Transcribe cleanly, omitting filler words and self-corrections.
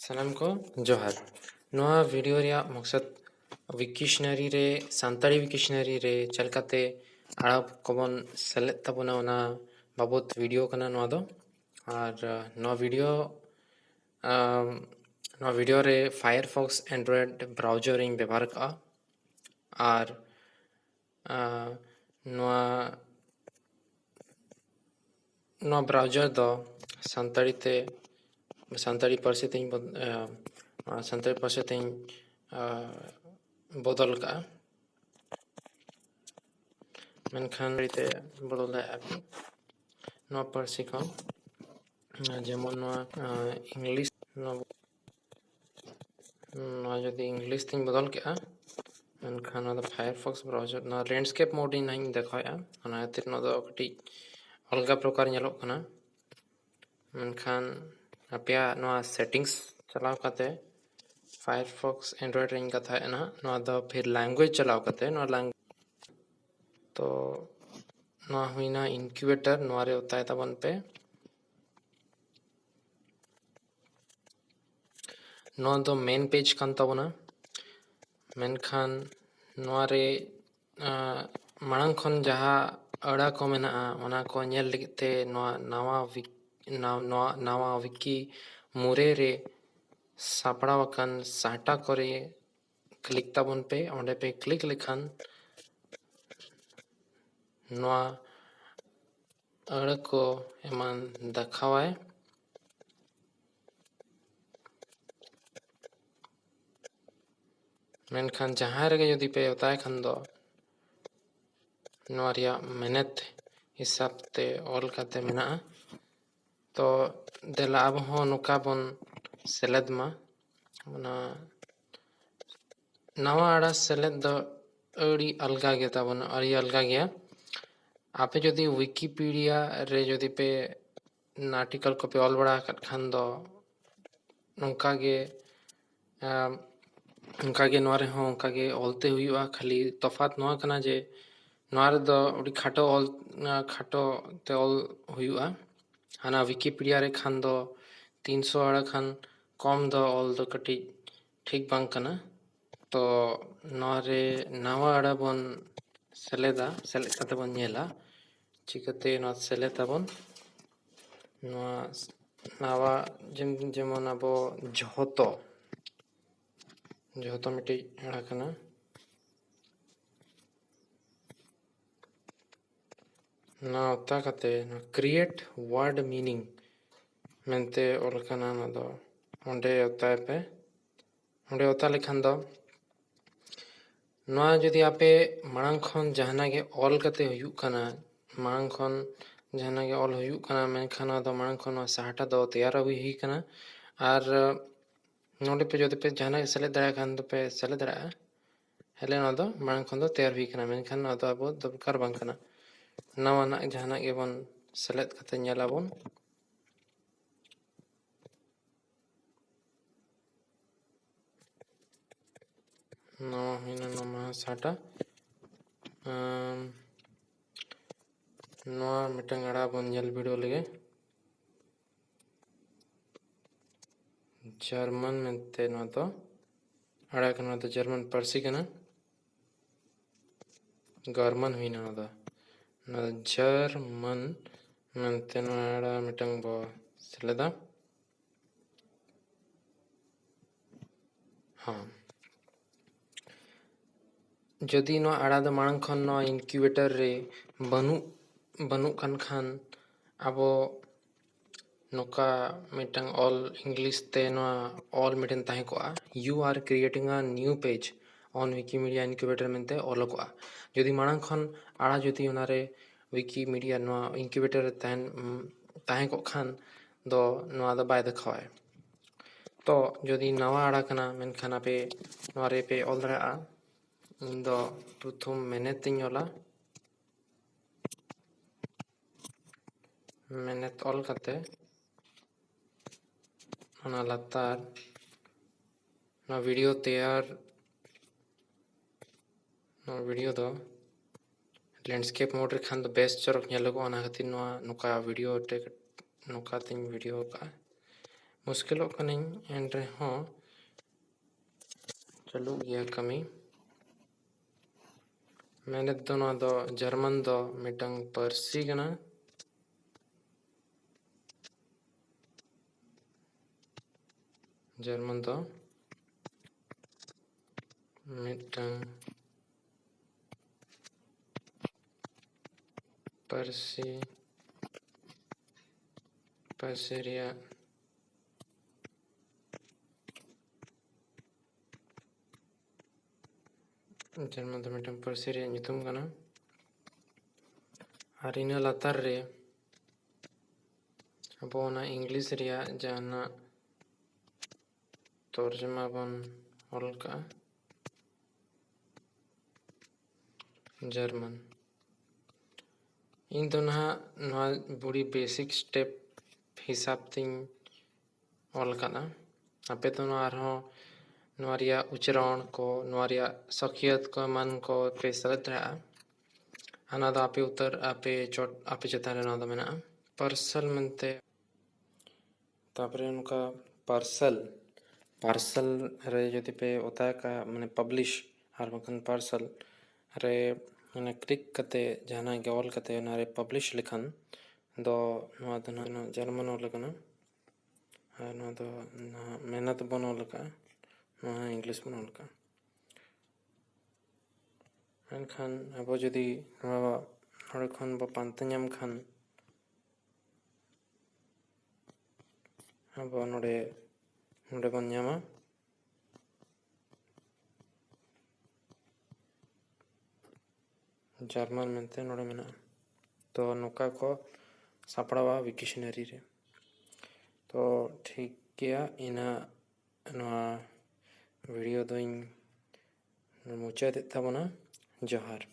सानाम को जोहार नोआ वीडियो रिया मकसद विकिशनरी रे सांताड़ी विकिशनरी रे चलकाते आड़प कोबन सेलेक्ट तबना ओना बाबत वीडियो कना नोआ दो और नोआ वीडियो रे फायरफॉक्स एंड्रॉयड ब्राउजर इन व्यवहार का और नोआ नोआ ब्राउजर दो सांताड़ी ते सानताड़ी पार्सी तें सानताड़ी पार्सी तें बदल का मेनखान रीते बदल दाएगी नोआ पार्सी को जेमन नोआ इंग्लिश नोआ जदि इंग्लिश तें बदल के मेनखान नोआ फायरफॉक्स ब्राउजर नोआ लैंडस्केप मोड इन नहीं देखाया ओना खातिर नोआ दो कटी अलगा प्रकार नेलोग कना मेनखान अपया नोआ सेटिंग्स चलाव काते फायरफॉक्स एंड्रॉयड रिंग कथा है ना नोआ दो फिर लैंग्वेज चलाव काते नोआ लैंग्वेज तो नोआ हुईना इनक्यूबेटर नोआ रे होता है तबन पे नोआ दो मेन पेज कान तबना मेनखान नोआ रे मांग खन जहाँ अड़ा को मेना ओना को नेल लिखते नोआ नावा विकी मुरे रे सापड़ा वकन साटा करे क्लिक तबन पे ओंडे पे क्लिक लिखन नोआ अड़ को एमान दखावाय मेनखान जहाँ रे यदि पे होता खान दो नोआ रिया मेहनत हिसाब ते ऑल काते मेना तो देला अब हो नुका बन सेलेद मा ओना नवा आड़ा सेलेद दो अड़ी अलगा गया तबन अड़ी अलगा गया आपे जदि विकिपीडिया रे जदि पे आर्टिकल को पे ऑल बड़ा खान दो नुका गे नोआ रे हो उनका गे ऑलते हुआ खाली तफात नोआ कना जे नोआ रे दो उड़ी खाटो ते ऑल हुआ हाना विकिपीडिया रे खान दो 300 आड़ा खान कम दो ऑल दो कटी ठीक बांग कना तो नोआ रे नवा आड़ा बन सेलेद कते बन नेला चिकते नोआ सेलेद बन नोआ नवा जेमन अबो झोतो मिट्टी आड़ा कना ना होता कते ना क्रिएट वर्ड मीनिंग मेंते ऑल कना ना दो ओंडे होता है पे ओंडे होता लिखन दो नोआ जदि आपे मांग खन जहाना के ऑल कते हुयु कना मांग खन जहाना के ऑल हुयु कना मेनखान दो मांग खन साहटा दो तैयार हुई कना और नोडे पे जदि पे जहाना के सेलेक्ट दरा खान दो पे सेलेक्ट दरा हेले ना दो मांग खन दो तैयार हुई कना मेनखान ना दो अब दबकार बांग कना नवा ना जहाना के बन सेलेक्ट कते नेला बन नवा हुईना नमा साटा नवा मिटंग आड़ा बन नेल वीडियो लगे जर्मन मेंते नवा तो आड़ा कना तो जर्मन पार्सी कना गर्मन हुईना ना जर्मन मेंते नवा आड़ा मिटंग बो सेलेदा हाँ जदि नोआ आड़ा दो मांग खन नोआ इनक्यूबेटर रे बनु खान अबो नोका मिटंग ऑल इंग्लिश ते नोआ ऑल मिटन ताहे को you are creating a new page on Wikimedia incubator मेंते ऑल को जदि मांग खन आड़ा जदि ओनारे विकिमीडिया नोआ इनक्यूबेटर ताहे को खान दो नोआ दो बाय देखावाय तो जदि नवा आड़ा कना मेनखान आपे नोआ रे पे ऑल दरा इन दो प्रथम मेहनत तिन ऑला मेहनत ऑल कते ओना लातार ना वीडियो तैयार ना वीडियो दो लैंडस्केप मोड रे खान दो बेस्ट चरक नेलोगो ओना खातिर नोआ नुका वीडियो टे नुका तिन वीडियो का मुश्किलों कनिंग एन रहों चालू गया कमी मैंने दोनों दो जर्मन दो मिटंग पारसी कना जर्मन दो मिटंग पारसी पारसीरिया जर्मन दो मिटंग पारसीरिया नितुम कना और इन लातार रे अब ओना इंग्लिश रिया जाना तर्जमा बन ऑल का जर्मन इन दोनों बुरी बेसिक स्टेप हिसाब तीन ऑल का आपे दोनों आरिया उच्चारण को नवारिया सखियत को मन को पे सलत रहा अना दो आपे उत्तर आपे चोट आपे चतारे ना दो मेना पार्सल मनते तापरे उनका पार्सल पार्सल रे यदि पे होता है का मैंने पब्लिश हर बकन पार्सल रे मैंने क्लिक करते जाना गॉल करते ना रे पब्लिश लिखन दो ना तो ना जर्मन और लगना ना तो ना मेहनत बनो लगा ना इंग्लिश बनो लगा एनखान अब यदि हर खान ब पांतन्यम खान अब नोडे नोडे बन्यामा जर्मन मेंते नोडे मेना तो नौका को सापड़ावा विकिशनरी रे तो ठीक गया इना वीडियो दो मुचा देता बना जोहार।